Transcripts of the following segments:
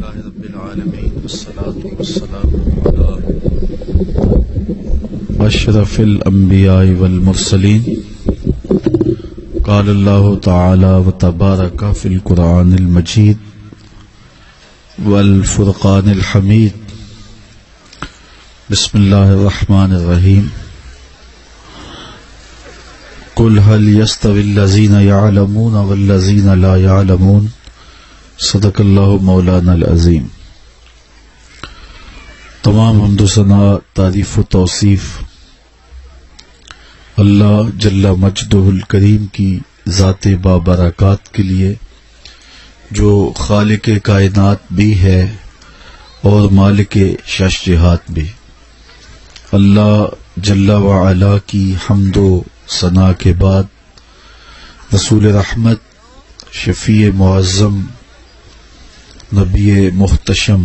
لله رب العالمين والصلاة والسلام على أشرف الأنبياء والمرسلين. قال الله تعالى وتبارك في القرآن المجيد والفرقان الحميد. بسم الله الرحمن الرحيم. قل هل يستوي الذين يعلمون والذين لا يعلمون. صدق اللہ مولانا العظیم. تمام حمد و ثنا، تعریف و توصیف اللہ جل مجدہ الکریم کی ذات بابرکات کے لیے، جو خالق کائنات بھی ہے اور مالک شش جہات بھی. اللہ جل وعلا کی حمد و ثنا کے بعد رسول رحمت، شفیع معظم، نبی محتشم،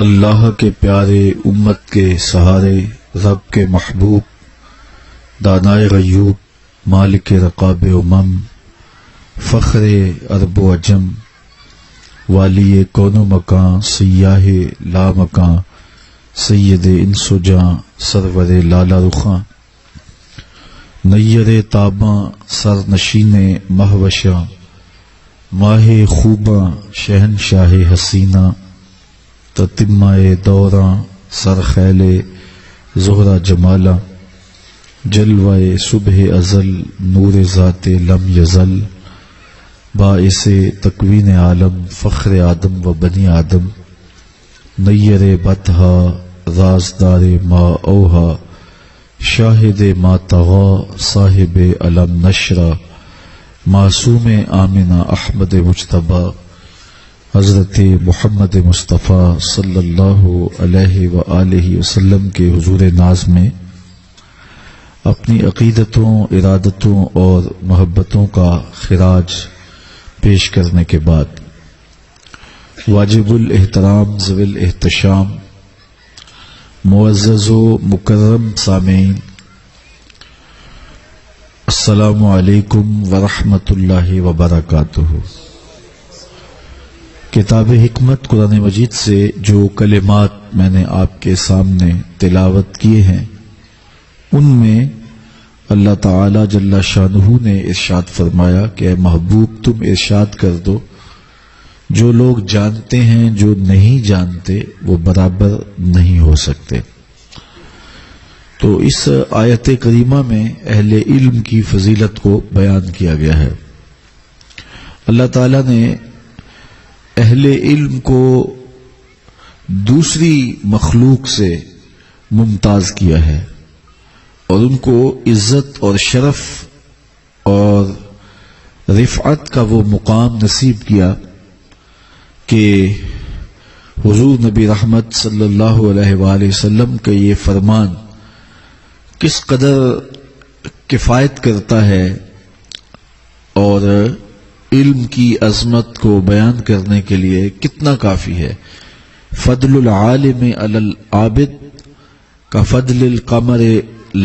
اللہ کے پیارے، امت کے سہارے، رب کے محبوب، دانائے غیوب، مالک رقاب امم، فخر عرب و عجم، والی کون و مکان، سیاہ لا مکان، سید انس و جاں، سرور لالا رخاں، نیر تاباں، سر نشین مہوشاں، ماہ خوباں، شہنشاہ حسینہ، تتمہ دوراں، سر خیل زہرہ جمالہ، جلوہ صبح ازل، نور ذات لم یزل، باعث تکوین عالم، فخر آدم و بنی آدم، نیر بطحا، رازدار ما اوہا، شاہد ما طغا، صاحب علم نشرہ، معصوم آمنہ احمد مجتبی، حضرت محمد مصطفیٰ صلی اللہ علیہ وآلہ وسلم کے حضور ناز میں اپنی عقیدتوں، ارادتوں اور محبتوں کا خراج پیش کرنے کے بعد، واجب الاحترام ذوی الاحتشام معزز و مکرم سامعین، السلام علیکم ورحمۃ اللہ وبرکاتہ. کتاب حکمت قرآن مجید سے جو کلمات میں نے آپ کے سامنے تلاوت کیے ہیں، ان میں اللہ تعالی جل شانہ نے ارشاد فرمایا کہ اے محبوب، تم ارشاد کر دو، جو لوگ جانتے ہیں جو نہیں جانتے وہ برابر نہیں ہو سکتے. تو اس آیت کریمہ میں اہل علم کی فضیلت کو بیان کیا گیا ہے. اللہ تعالیٰ نے اہل علم کو دوسری مخلوق سے ممتاز کیا ہے اور ان کو عزت اور شرف اور رفعت کا وہ مقام نصیب کیا کہ حضور نبی رحمت صلی اللہ علیہ وآلہ وسلم کا یہ فرمان کس قدر کفایت کرتا ہے اور علم کی عظمت کو بیان کرنے کے لیے کتنا کافی ہے. فضل العالم علی العابد کا فضل القمر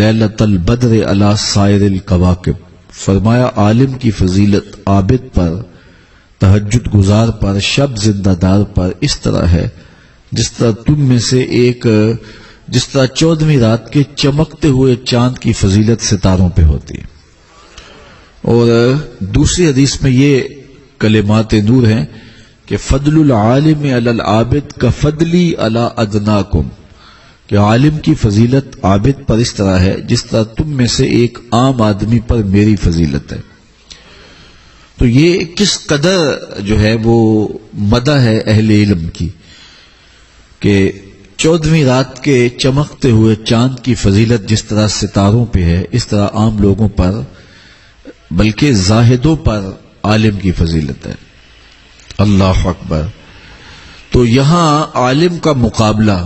لیلۃ البدر علی سائر الکواکب. فرمایا عالم کی فضیلت عابد پر، تہجد گزار پر، شب زندہ دار پر اس طرح ہے جس طرح تم میں سے ایک، جس طرح 14ویں رات کے چمکتے ہوئے چاند کی فضیلت ستاروں پہ ہوتی ہے. اور دوسری حدیث میں یہ کلمات نور ہیں کہ فضل العالم علی العابد کا فضلی علی ادناکم، کہ عالم کی فضیلت عابد پر اس طرح ہے جس طرح تم میں سے ایک عام آدمی پر میری فضیلت ہے. تو یہ کس قدر جو ہے وہ مدح ہے اہل علم کی کہ 14ویں رات کے چمکتے ہوئے چاند کی فضیلت جس طرح ستاروں پہ ہے، اس طرح عام لوگوں پر بلکہ زاہدوں پر عالم کی فضیلت ہے. اللہ اکبر. تو یہاں عالم کا مقابلہ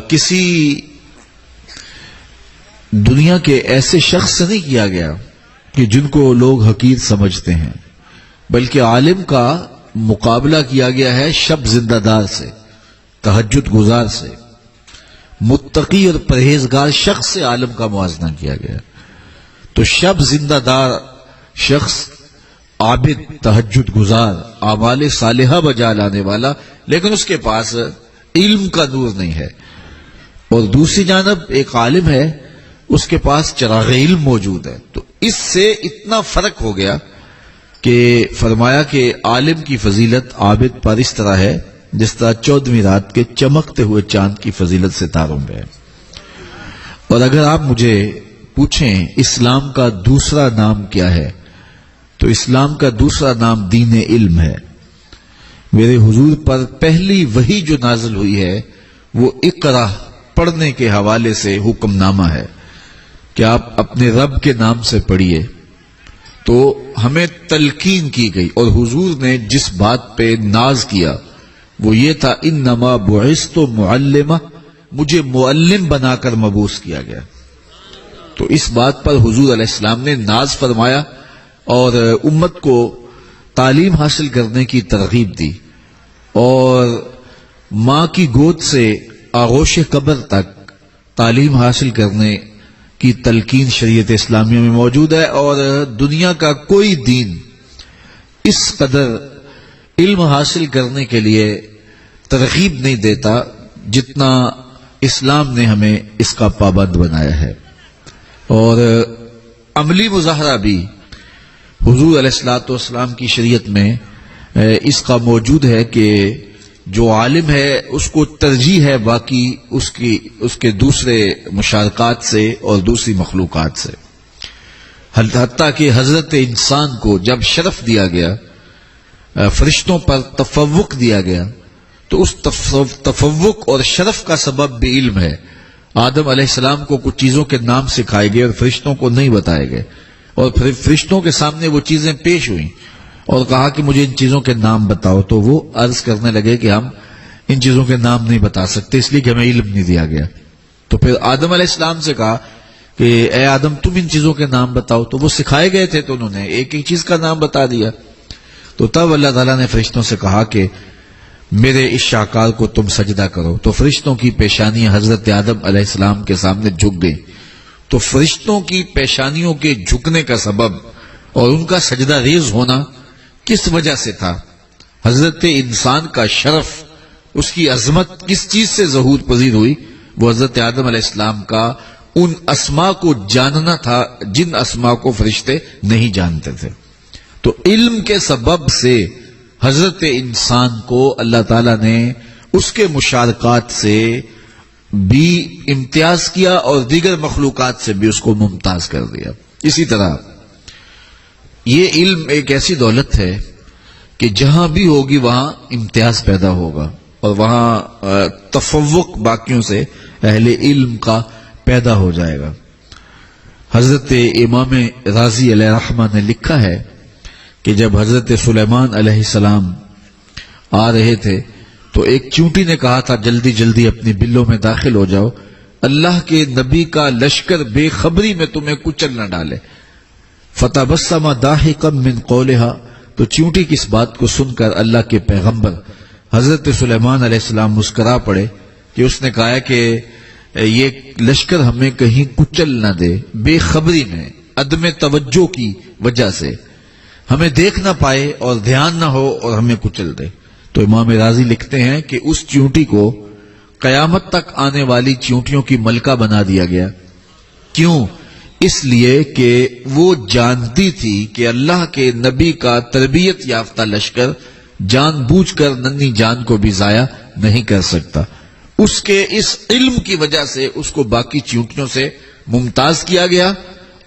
کسی دنیا کے ایسے شخص سے نہیں کیا گیا کہ جن کو لوگ حقیر سمجھتے ہیں، بلکہ عالم کا مقابلہ کیا گیا ہے شب زندہ دار سے، تہجد گزار سے، متقی اور پرہیزگار شخص سے عالم کا موازنہ کیا گیا. تو شب زندہ دار شخص عابد، تہجد گزار، اعمال صالحہ بجا لانے والا، لیکن اس کے پاس علم کا نور نہیں ہے. اور دوسری جانب ایک عالم ہے، اس کے پاس چراغ علم موجود ہے. تو اس سے اتنا فرق ہو گیا کہ فرمایا کہ عالم کی فضیلت عابد پر اس طرح ہے جس طرح 14ویں رات کے چمکتے ہوئے چاند کی فضیلت ستاروں میں ہے. اور اگر آپ مجھے پوچھیں اسلام کا دوسرا نام کیا ہے، تو اسلام کا دوسرا نام دین علم ہے. میرے حضور پر پہلی وحی جو نازل ہوئی ہے وہ اقرا پڑھنے کے حوالے سے حکم نامہ ہے کہ آپ اپنے رب کے نام سے پڑھیے. تو ہمیں تلقین کی گئی اور حضور نے جس بات پہ ناز کیا وہ یہ تھا انما بعثت معلما، مجھے معلم بنا کر مبعوث کیا گیا. تو اس بات پر حضور علیہ السلام نے ناز فرمایا اور امت کو تعلیم حاصل کرنے کی ترغیب دی. اور ماں کی گود سے آغوش قبر تک تعلیم حاصل کرنے کی تلقین شریعت اسلامیہ میں موجود ہے. اور دنیا کا کوئی دین اس قدر علم حاصل کرنے کے لیے ترغیب نہیں دیتا جتنا اسلام نے ہمیں اس کا پابند بنایا ہے. اور عملی مظاہرہ بھی حضور علیہ الصلوۃ والسلام کی شریعت میں اس کا موجود ہے کہ جو عالم ہے اس کو ترجیح ہے باقی اس کے دوسرے مشارکات سے اور دوسری مخلوقات سے. حتیٰ کہ حضرت انسان کو جب شرف دیا گیا، فرشتوں پر تفوق دیا گیا، تو اس تفوق اور شرف کا سبب بھی علم ہے. آدم علیہ السلام کو کچھ چیزوں کے نام سکھائے گئے اور فرشتوں کو نہیں بتائے گئے، اور پھر فرشتوں کے سامنے وہ چیزیں پیش ہوئیں اور کہا کہ مجھے ان چیزوں کے نام بتاؤ. تو وہ عرض کرنے لگے کہ ہم ان چیزوں کے نام نہیں بتا سکتے اس لیے کہ ہمیں علم نہیں دیا گیا. تو پھر آدم علیہ السلام سے کہا کہ اے آدم تم ان چیزوں کے نام بتاؤ. تو وہ سکھائے گئے تھے تو انہوں نے ایک ایک چیز کا نام بتا دیا. تو تب اللہ تعالیٰ نے فرشتوں سے کہا کہ میرے اس شاہکار کو تم سجدہ کرو. تو فرشتوں کی پیشانیاں حضرت آدم علیہ السلام کے سامنے جھک گئی. تو فرشتوں کی پیشانیوں کے جھکنے کا سبب اور ان کا سجدہ ریز ہونا کس وجہ سے تھا؟ حضرت انسان کا شرف، اس کی عظمت کس چیز سے ظہور پذیر ہوئی؟ وہ حضرت آدم علیہ السلام کا ان اسماء کو جاننا تھا جن اسماء کو فرشتے نہیں جانتے تھے. تو علم کے سبب سے حضرت انسان کو اللہ تعالیٰ نے اس کے مشارکات سے بھی امتیاز کیا اور دیگر مخلوقات سے بھی اس کو ممتاز کر دیا. اسی طرح یہ علم ایک ایسی دولت ہے کہ جہاں بھی ہوگی وہاں امتیاز پیدا ہوگا اور وہاں تفوق باقیوں سے اہل علم کا پیدا ہو جائے گا. حضرت امام رازی علیہ الرحمہ نے لکھا ہے کہ جب حضرت سلیمان علیہ السلام آ رہے تھے تو ایک چونٹی نے کہا تھا جلدی جلدی اپنی بلوں میں داخل ہو جاؤ، اللہ کے نبی کا لشکر بے خبری میں تمہیں کچل نہ ڈالے. فتبسم ضاحکا من قولها. تو چونٹی کی اس بات کو سن کر اللہ کے پیغمبر حضرت سلیمان علیہ السلام مسکرا پڑے کہ اس نے کہا کہ یہ لشکر ہمیں کہیں کچل نہ دے، بے خبری میں عدم توجہ کی وجہ سے ہمیں دیکھ نہ پائے اور دھیان نہ ہو اور ہمیں کچل دے. تو امام راضی لکھتے ہیں کہ اس چیونٹی کو قیامت تک آنے والی چیونٹیوں کی ملکہ بنا دیا گیا. کیوں؟ اس لیے کہ وہ جانتی تھی کہ اللہ کے نبی کا تربیت یافتہ لشکر جان بوجھ کر ننھی جان کو بھی ضائع نہیں کر سکتا. اس کے اس علم کی وجہ سے اس کو باقی چیونٹیوں سے ممتاز کیا گیا.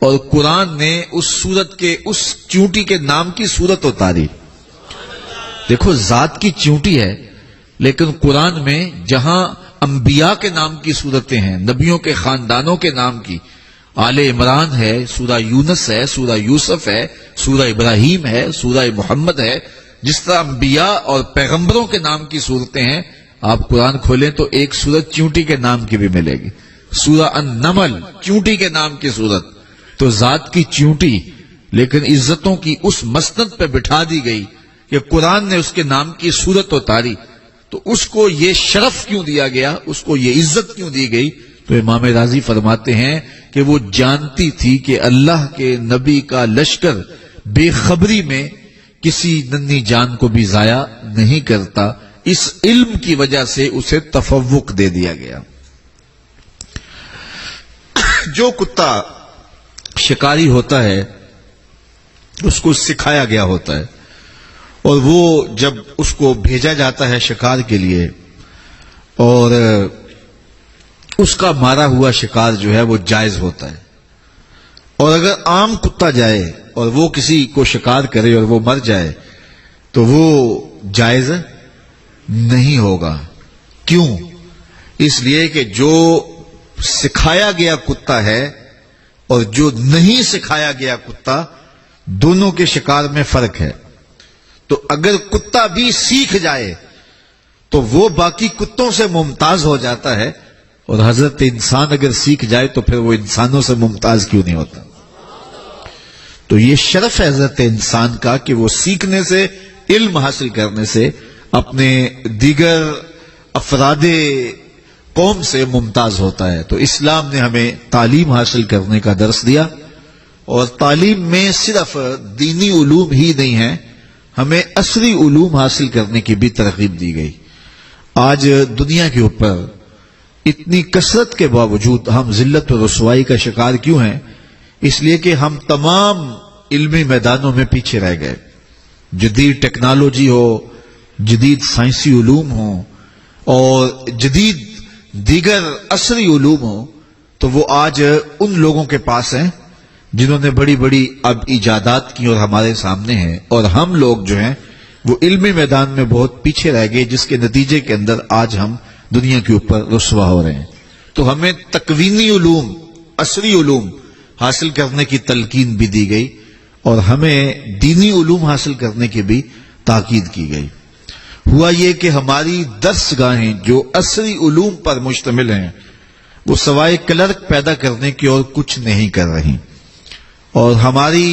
اور قرآن نے اس سورت کے اس چیونٹی کے نام کی سورت اتاری. دیکھو ذات کی چیونٹی ہے لیکن قرآن میں جہاں انبیاء کے نام کی صورتیں ہیں، نبیوں کے خاندانوں کے نام کی، آل عمران ہے، سورہ یونس ہے، سورہ یوسف ہے، سورہ ابراہیم ہے، سورہ محمد ہے، جس طرح انبیاء اور پیغمبروں کے نام کی صورتیں ہیں، آپ قرآن کھولیں تو ایک سورت چیونٹی کے نام کی بھی ملے گی. سورہ النمل چیونٹی کے نام کی صورت. تو ذات کی چیونٹی لیکن عزتوں کی اس مسند پہ بٹھا دی گئی کہ قرآن نے اس کے نام کی صورت اتاری. تو اس کو یہ شرف کیوں دیا گیا، اس کو یہ عزت کیوں دی گئی؟ تو امام راضی فرماتے ہیں کہ وہ جانتی تھی کہ اللہ کے نبی کا لشکر بے خبری میں کسی ننھی جان کو بھی ضائع نہیں کرتا، اس علم کی وجہ سے اسے تفوق دے دیا گیا۔ جو کتا شکاری ہوتا ہے اس کو سکھایا گیا ہوتا ہے، اور وہ جب اس کو بھیجا جاتا ہے شکار کے لیے، اور اس کا مارا ہوا شکار جو ہے وہ جائز ہوتا ہے، اور اگر عام کتا جائے اور وہ کسی کو شکار کرے اور وہ مر جائے تو وہ جائز نہیں ہوگا۔ کیوں؟ اس لیے کہ جو سکھایا گیا کتا ہے اور جو نہیں سکھایا گیا کتا، دونوں کے شکار میں فرق ہے۔ تو اگر کتا بھی سیکھ جائے تو وہ باقی کتوں سے ممتاز ہو جاتا ہے، اور حضرت انسان اگر سیکھ جائے تو پھر وہ انسانوں سے ممتاز کیوں نہیں ہوتا؟ تو یہ شرف ہے حضرت انسان کا کہ وہ سیکھنے سے، علم حاصل کرنے سے اپنے دیگر افراد قوم سے ممتاز ہوتا ہے۔ تو اسلام نے ہمیں تعلیم حاصل کرنے کا درس دیا، اور تعلیم میں صرف دینی علوم ہی نہیں ہے، ہمیں عصری علوم حاصل کرنے کی بھی ترغیب دی گئی۔ آج دنیا کے اوپر اتنی کثرت کے باوجود ہم ذلت و رسوائی کا شکار کیوں ہیں؟ اس لیے کہ ہم تمام علمی میدانوں میں پیچھے رہ گئے۔ جدید ٹیکنالوجی ہو، جدید سائنسی علوم ہو، اور جدید دیگر عصری علوم ہو، تو وہ آج ان لوگوں کے پاس ہیں جنہوں نے بڑی بڑی اب ایجادات کی اور ہمارے سامنے ہیں، اور ہم لوگ جو ہیں وہ علمی میدان میں بہت پیچھے رہ گئے، جس کے نتیجے کے اندر آج ہم دنیا کے اوپر رسوا ہو رہے ہیں۔ تو ہمیں تکوینی علوم، عصری علوم حاصل کرنے کی تلقین بھی دی گئی، اور ہمیں دینی علوم حاصل کرنے کی بھی تاکید کی گئی۔ ہوا یہ کہ ہماری درس گاہیں جو عصری علوم پر مشتمل ہیں وہ سوائے کلرک پیدا کرنے کی اور کچھ نہیں کر رہی، اور ہماری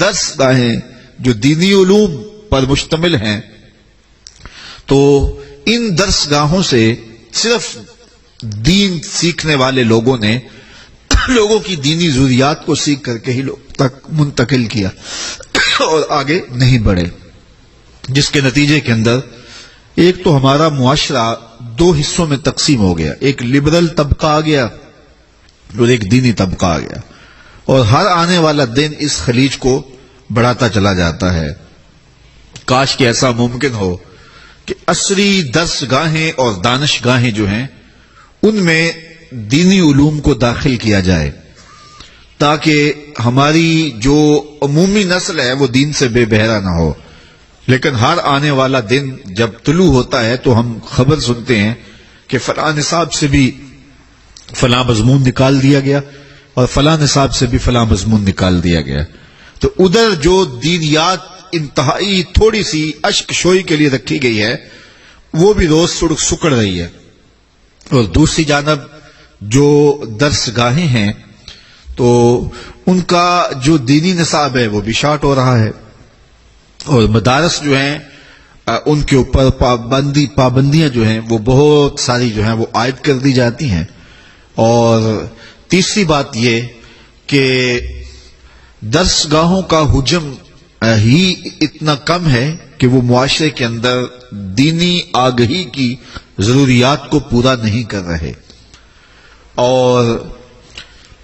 درس گاہیں جو دینی علوم پر مشتمل ہیں تو ان درس گاہوں سے صرف دین سیکھنے والے لوگوں نے لوگوں کی دینی ضروریات کو سیکھ کر کے ہی لوگ تک منتقل کیا اور آگے نہیں بڑھے، جس کے نتیجے کے اندر ایک تو ہمارا معاشرہ دو حصوں میں تقسیم ہو گیا، ایک لبرل طبقہ آ گیا اور ایک دینی طبقہ آ گیا، اور ہر آنے والا دن اس خلیج کو بڑھاتا چلا جاتا ہے۔ کاش کہ ایسا ممکن ہو کہ عصری درس گاہیں اور دانش گاہیں جو ہیں ان میں دینی علوم کو داخل کیا جائے، تاکہ ہماری جو عمومی نسل ہے وہ دین سے بے بہرا نہ ہو۔ لیکن ہر آنے والا دن جب طلوع ہوتا ہے تو ہم خبر سنتے ہیں کہ فلاں نصاب سے بھی فلاں مضمون نکال دیا گیا، اور فلاں نصاب سے بھی فلاں مضمون نکال دیا گیا۔ تو ادھر جو دینیات انتہائی تھوڑی سی اشک شوئی کے لیے رکھی گئی ہے وہ بھی روز سکڑ رہی ہے، اور دوسری جانب جو درس گاہیں ہیں تو ان کا جو دینی نصاب ہے وہ بھی شارٹ ہو رہا ہے، اور مدارس جو ہیں ان کے اوپر پابندیاں جو ہیں وہ بہت ساری جو ہیں وہ عائد کر دی جاتی ہیں۔ اور تیسری بات یہ کہ درس گاہوں کا حجم ہی اتنا کم ہے کہ وہ معاشرے کے اندر دینی آگہی کی ضروریات کو پورا نہیں کر رہے، اور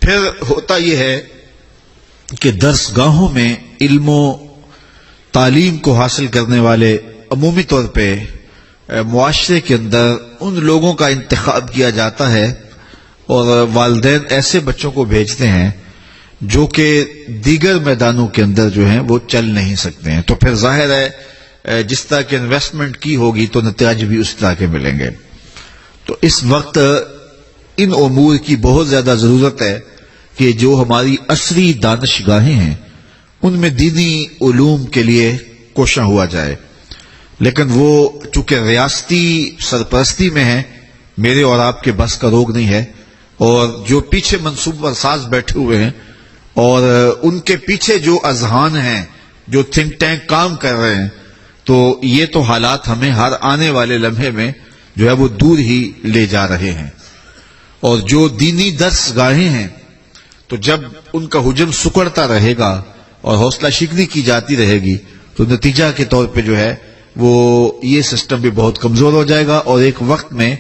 پھر ہوتا یہ ہے کہ درس گاہوں میں علم و تعلیم کو حاصل کرنے والے عمومی طور پہ معاشرے کے اندر ان لوگوں کا انتخاب کیا جاتا ہے، اور والدین ایسے بچوں کو بھیجتے ہیں جو کہ دیگر میدانوں کے اندر جو ہیں وہ چل نہیں سکتے ہیں۔ تو پھر ظاہر ہے جس طرح کی انویسٹمنٹ کی ہوگی تو نتائج بھی اس طرح کے ملیں گے۔ تو اس وقت ان امور کی بہت زیادہ ضرورت ہے کہ جو ہماری عصری دانش گاہیں ہیں ان میں دینی علوم کے لیے کوشاں ہوا جائے، لیکن وہ چونکہ ریاستی سرپرستی میں ہے، میرے اور آپ کے بس کا روگ نہیں ہے، اور جو پیچھے منصوبہ ساز بیٹھے ہوئے ہیں اور ان کے پیچھے جو اذہان ہیں، جو تھنک ٹینک کام کر رہے ہیں، تو یہ تو حالات ہمیں ہر آنے والے لمحے میں جو ہے وہ دور ہی لے جا رہے ہیں۔ اور جو دینی درس گاہیں ہیں تو جب ان کا حجم سکڑتا رہے گا اور حوصلہ شکنی کی جاتی رہے گی تو نتیجہ کے طور پہ جو ہے وہ یہ سسٹم بھی بہت کمزور ہو جائے گا، اور ایک وقت میں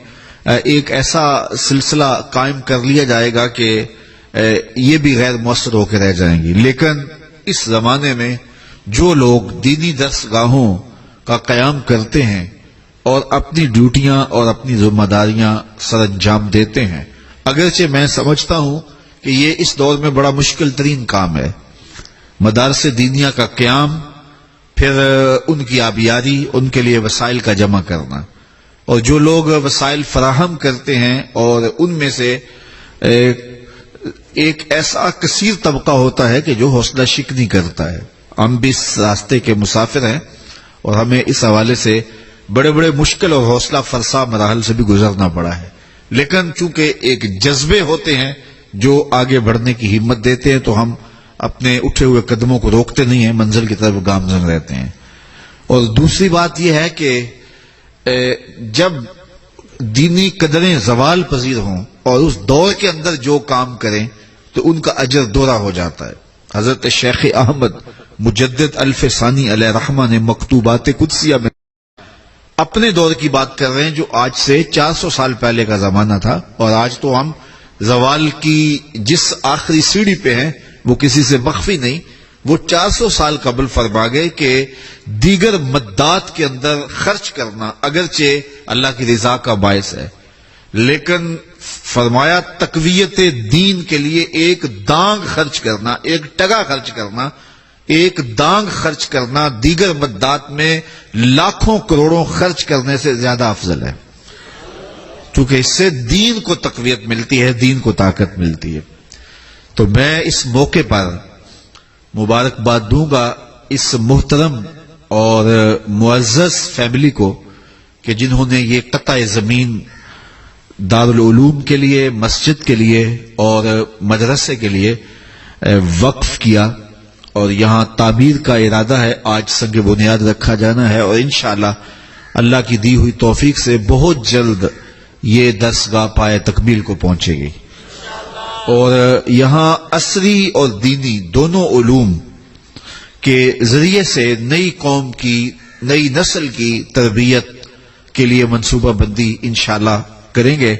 ایک ایسا سلسلہ قائم کر لیا جائے گا کہ یہ بھی غیر مؤثر ہو کے رہ جائیں گی۔ لیکن اس زمانے میں جو لوگ دینی درس گاہوں کا قیام کرتے ہیں اور اپنی ڈیوٹیاں اور اپنی ذمہ داریاں سر انجام دیتے ہیں، اگرچہ میں سمجھتا ہوں کہ یہ اس دور میں بڑا مشکل ترین کام ہے، مدارس دینیہ کا قیام، پھر ان کی آبیاری، ان کے لیے وسائل کا جمع کرنا، اور جو لوگ وسائل فراہم کرتے ہیں اور ان میں سے ایک ایسا کثیر طبقہ ہوتا ہے کہ جو حوصلہ شکنی کرتا ہے۔ ہم بھی اس راستے کے مسافر ہیں اور ہمیں اس حوالے سے بڑے بڑے مشکل اور حوصلہ فرسا مراحل سے بھی گزرنا پڑا ہے، لیکن چونکہ ایک جذبے ہوتے ہیں جو آگے بڑھنے کی ہمت دیتے ہیں، تو ہم اپنے اٹھے ہوئے قدموں کو روکتے نہیں ہیں، منزل کی طرف گامزن رہتے ہیں۔ اور دوسری بات یہ ہے کہ جب دینی قدریں زوال پذیر ہوں اور اس دور کے اندر جو کام کریں تو ان کا اجر دوہرا ہو جاتا ہے۔ حضرت شیخ احمد مجدد الف ثانی علیہ رحمہ نے مکتوبات قدسیہ میں اپنے دور کی بات کر رہے ہیں، جو آج سے 400 سال پہلے کا زمانہ تھا، اور آج تو ہم زوال کی جس آخری سیڑھی پہ ہیں وہ کسی سے مخفی نہیں، وہ 400 سال قبل فرما گئے کہ دیگر مدات کے اندر خرچ کرنا اگرچہ اللہ کی رضا کا باعث ہے، لیکن فرمایا تقویت دین کے لیے ایک دانگ خرچ کرنا، ایک ٹگا خرچ کرنا، ایک دانگ خرچ کرنا دیگر مدات میں لاکھوں کروڑوں خرچ کرنے سے زیادہ افضل ہے، کیونکہ اس سے دین کو تقویت ملتی ہے، دین کو طاقت ملتی ہے۔ تو میں اس موقع پر مبارکباد دوں گا اس محترم اور معزز فیملی کو کہ جنہوں نے یہ قطع زمین دارالعلوم کے لیے، مسجد کے لیے اور مدرسے کے لیے وقف کیا، اور یہاں تعمیر کا ارادہ ہے، آج سنگ بنیاد رکھا جانا ہے، اور انشاءاللہ اللہ کی دی ہوئی توفیق سے بہت جلد یہ درسگاہ پائے تکمیل کو پہنچے گی، اور یہاں عصری اور دینی دونوں علوم کے ذریعے سے نئی قوم کی، نئی نسل کی تربیت کے لیے منصوبہ بندی انشاءاللہ کریں گے،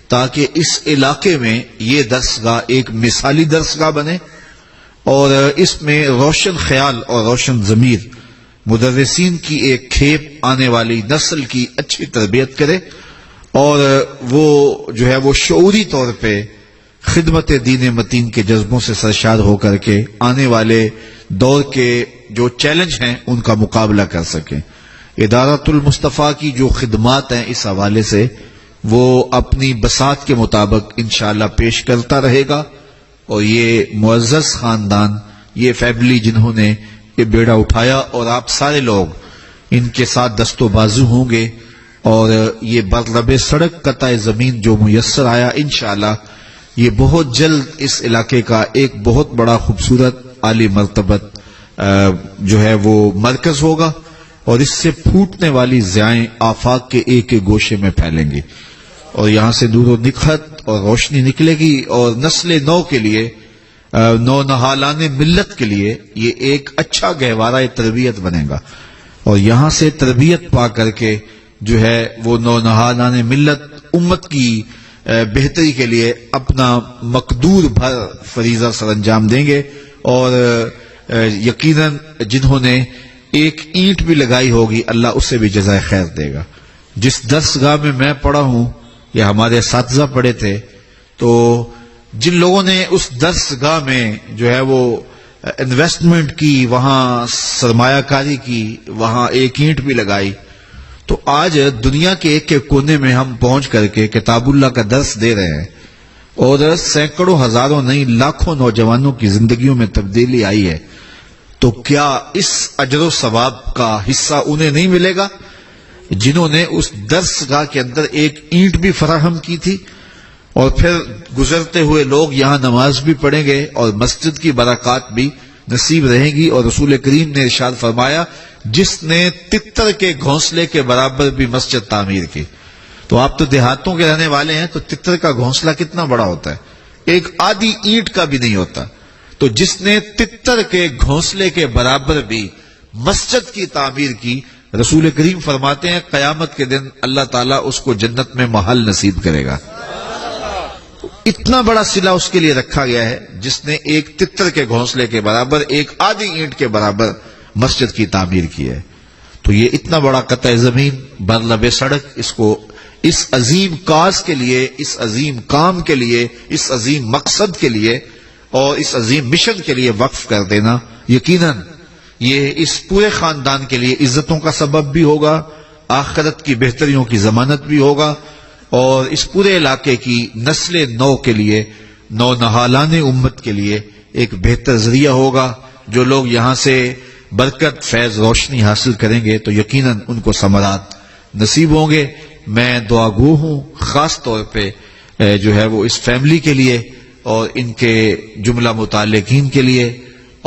تاکہ اس علاقے میں یہ درسگاہ ایک مثالی درسگاہ بنے، اور اس میں روشن خیال اور روشن ضمیر مدرسین کی ایک کھیپ آنے والی نسل کی اچھی تربیت کرے، اور وہ جو ہے وہ شعوری طور پہ خدمت دین متین کے جذبوں سے سرشار ہو کر کے آنے والے دور کے جو چیلنج ہیں ان کا مقابلہ کر سکیں۔ ادارۃ المصطفیٰ کی جو خدمات ہیں اس حوالے سے وہ اپنی بساط کے مطابق انشاءاللہ پیش کرتا رہے گا، اور یہ معزز خاندان، یہ فیملی جنہوں نے یہ بیڑا اٹھایا، اور آپ سارے لوگ ان کے ساتھ دست و بازو ہوں گے، اور یہ برلب سڑک قطع زمین جو میسر آیا انشاءاللہ یہ بہت جلد اس علاقے کا ایک بہت بڑا خوبصورت عالی مرتبت جو ہے وہ مرکز ہوگا، اور اس سے پھوٹنے والی ضیائیں آفاق کے ایک ایک گوشے میں پھیلیں گی، اور یہاں سے نور و نکھت اور روشنی نکلے گی، اور نسل نو کے لیے، نو نہالان ملت کے لیے یہ ایک اچھا گہوارہ تربیت بنے گا، اور یہاں سے تربیت پا کر کے جو ہے وہ نو نہالان ملت امت کی بہتری کے لیے اپنا مقدور بھر فریضہ سر انجام دیں گے، اور یقیناً جنہوں نے ایک اینٹ بھی لگائی ہوگی اللہ اسے بھی جزائے خیر دے گا۔ جس درسگاہ میں میں پڑھا ہوں یا ہمارے اساتذہ پڑھے تھے، تو جن لوگوں نے اس درسگاہ میں جو ہے وہ انویسٹمنٹ کی، وہاں سرمایہ کاری کی، وہاں ایک اینٹ بھی لگائی، تو آج دنیا کے ایک ایک کونے میں ہم پہنچ کر کے کتاب اللہ کا درس دے رہے ہیں، اور سینکڑوں ہزاروں نہیں لاکھوں نوجوانوں کی زندگیوں میں تبدیلی آئی ہے، تو کیا اس اجر و ثواب کا حصہ انہیں نہیں ملے گا جنہوں نے اس درسگاہ کے اندر ایک اینٹ بھی فراہم کی تھی؟ اور پھر گزرتے ہوئے لوگ یہاں نماز بھی پڑھیں گے، اور مسجد کی برکات بھی نصیب رہیں گی، اور رسول کریم نے ارشاد فرمایا جس نے تتر کے گھونسلے کے برابر بھی مسجد تعمیر کی۔ تو آپ تو دیہاتوں کے رہنے والے ہیں، تو تتر کا گھونسلہ کتنا بڑا ہوتا ہے، ایک آدھی اینٹ کا بھی نہیں ہوتا، تو جس نے تتر کے گھونسلے کے برابر بھی مسجد کی تعمیر کی، رسول کریم فرماتے ہیں قیامت کے دن اللہ تعالیٰ اس کو جنت میں محل نصیب کرے گا۔ اتنا بڑا صلہ اس کے لیے رکھا گیا ہے جس نے ایک تتر کے گھونسلے کے برابر، ایک آدھی اینٹ کے برابر مسجد کی تعمیر کی ہے۔ تو یہ اتنا بڑا قطع زمین برلب سڑک، اس کو اس عظیم کاز کے لیے، اس عظیم کام کے لیے، اس عظیم مقصد کے لیے اور اس عظیم مشن کے لیے وقف کر دینا، یقیناً یہ اس پورے خاندان کے لیے عزتوں کا سبب بھی ہوگا، آخرت کی بہتریوں کی ضمانت بھی ہوگا، اور اس پورے علاقے کی نسل نو کے لیے، نو نہالان امت کے لیے ایک بہتر ذریعہ ہوگا۔ جو لوگ یہاں سے برکت، فیض، روشنی حاصل کریں گے تو یقیناً ان کو ثمرات نصیب ہوں گے۔ میں دعا گو ہوں خاص طور پہ جو ہے وہ اس فیملی کے لیے اور ان کے جملہ متعلقین کے لیے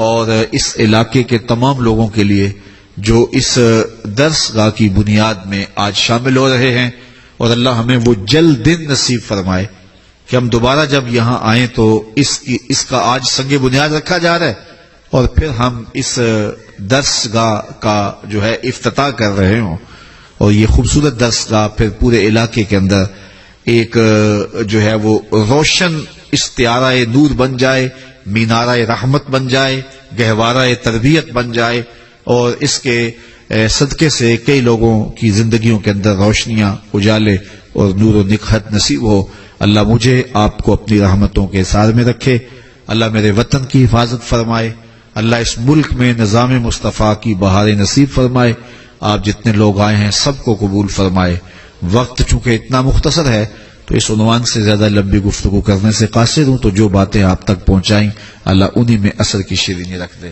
اور اس علاقے کے تمام لوگوں کے لیے جو اس درس گاہ کی بنیاد میں آج شامل ہو رہے ہیں، اور اللہ ہمیں وہ جلد دن نصیب فرمائے کہ ہم دوبارہ جب یہاں آئیں تو اس کا آج سنگ بنیاد رکھا جا رہا ہے اور پھر ہم اس درس گاہ کا جو ہے افتتاح کر رہے ہوں، اور یہ خوبصورت درس گاہ پھر پورے علاقے کے اندر ایک جو ہے وہ روشن استعارہ نور بن جائے، مینارہ رحمت بن جائے، گہوارہ تربیت بن جائے، اور اس کے صدقے سے کئی لوگوں کی زندگیوں کے اندر روشنیاں، اجالے اور نور و نکہت نصیب ہو۔ اللہ مجھے آپ کو اپنی رحمتوں کے سار میں رکھے، اللہ میرے وطن کی حفاظت فرمائے، اللہ اس ملک میں نظام مصطفیٰ کی بہاریں نصیب فرمائے، آپ جتنے لوگ آئے ہیں سب کو قبول فرمائے۔ وقت چونکہ اتنا مختصر ہے تو اس عنوان سے زیادہ لمبی گفتگو کرنے سے قاصر ہوں، تو جو باتیں آپ تک پہنچائیں اللہ انہی میں اثر کی شیرینی رکھ دے۔